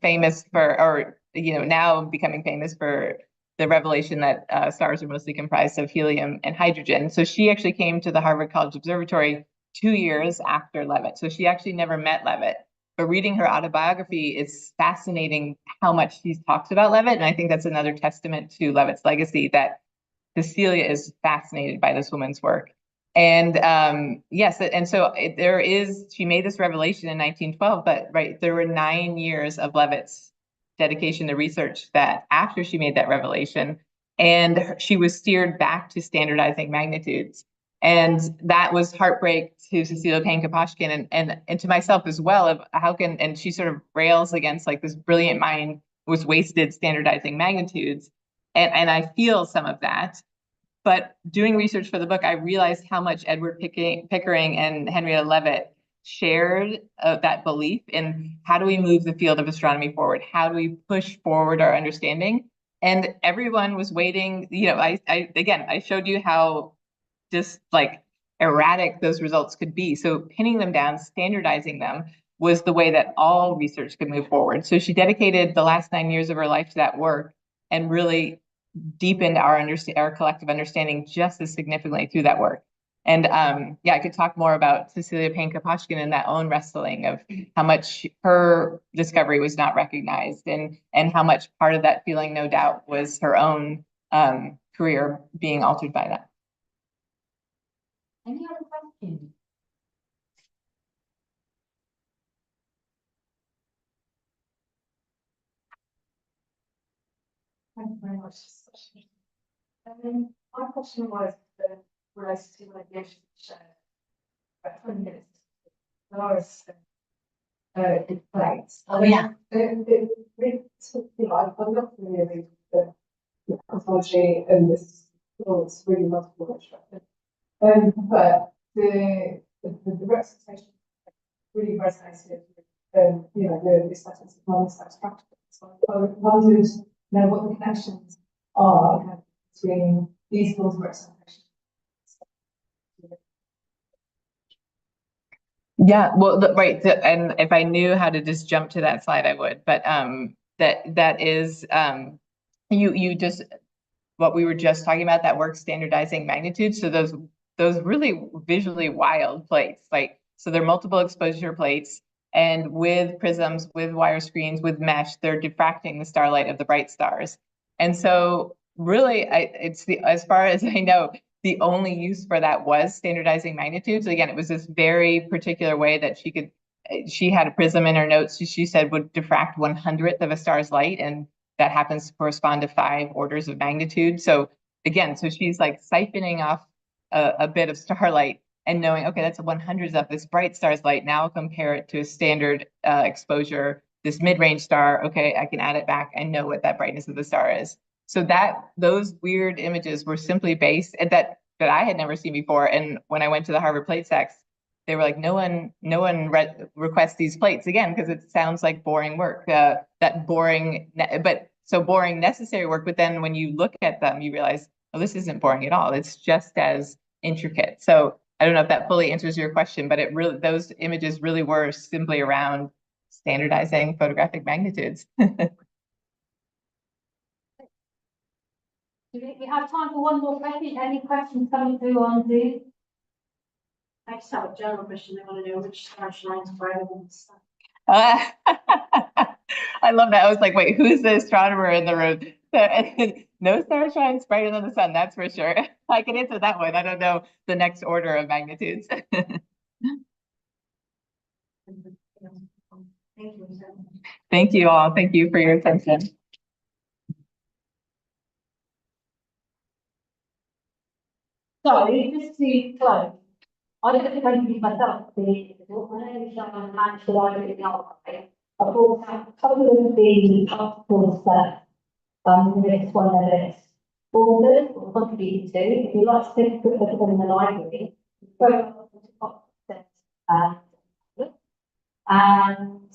famous for, or now becoming famous for the revelation that stars are mostly comprised of helium and hydrogen. So she actually came to the Harvard College Observatory 2 years after Leavitt. So she actually never met Leavitt. But reading her autobiography, it's fascinating how much she talks about Leavitt. And I think that's another testament to Leavitt's legacy, that Cecilia is fascinated by this woman's work. And yes, and so she made this revelation in 1912, but there were 9 years of Leavitt's dedication to research that after she made that revelation, and she was steered back to standardizing magnitudes. And that was heartbreak to Cecilia Payne-Gaposchkin and to myself as well, of and she sort of rails against this brilliant mind was wasted standardizing magnitudes. And I feel some of that. But doing research for the book, I realized how much Edward Pickering and Henrietta Leavitt shared that belief in how do we move the field of astronomy forward? How do we push forward our understanding? And everyone was waiting, I showed you how just like erratic those results could be. So pinning them down, standardizing them was the way that all research could move forward. So she dedicated the last 9 years of her life to that work and really deepened our collective understanding just as significantly through that work. And I could talk more about Cecilia Payne-Kapashkin and that own wrestling of how much her discovery was not recognized, and how much part of that feeling, no doubt, was her own career being altered by that. Any other questions? Thank you very much. My question was related to my initial share. About 20 minutes. Lars, in place. Oh, yeah. I'm not familiar with the cosmology and this it's really multiple structure. But the representation really resonates with the acceptance of non-abstract. So I wondered what the connections are between these forms of representation. Yeah, well, right. And if I knew how to just jump to that slide, I would. But that is you just what we were just talking about, that work standardizing magnitudes. So those really visually wild plates, like, so they're multiple exposure plates, and with prisms, with wire screens, with mesh, they're diffracting the starlight of the bright stars. And so really, it's as far as I know, the only use for that was standardizing magnitudes. Again, it was this very particular way that she had a prism in her notes, she said would diffract 1/100th of a star's light, and that happens to correspond to 5 orders of magnitude. So again, so she's like siphoning off a bit of starlight and knowing, okay, that's a 1/100th of this bright star's light. Now I'll compare it to a standard exposure, this mid-range star. Okay, I can add it back and know what that brightness of the star is. So those weird images were simply based that I had never seen before. And when I went to the Harvard plate stacks, they were like, no one requests these plates again, because it sounds like boring work, that boring, but so boring necessary work. But then when you look at them, you realize, oh, this isn't boring at all. It's just as intricate. So I don't know if that fully answers your question, but those images really were simply around standardizing photographic magnitudes. We have time for one more question. Any questions coming through on Zoom? I just have a general question. I want to know which star shines brighter than the sun. I love that. I was like, wait, who's the astronomer in the room? No star shines brighter than the sun, that's for sure. I can answer that one. I don't know the next order of magnitudes. Thank you. Thank you all. Thank you for your attention. So, just to close, I don't think I can give myself the managed to write it out. Of course, a couple of the articles that this one of this authors or contributed to. If you like to take a quick look at them in the library, go and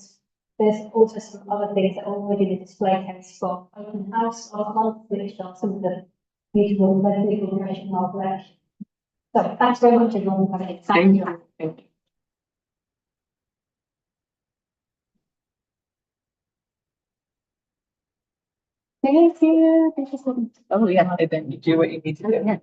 there's also some other things that are already in the display case for open house last month, which are some of the beautiful medical information in our collection. So thanks very much, everyone, for coming. Thank you. Thank you. Thank you. Oh yeah, and then you do what you need to do. Yeah.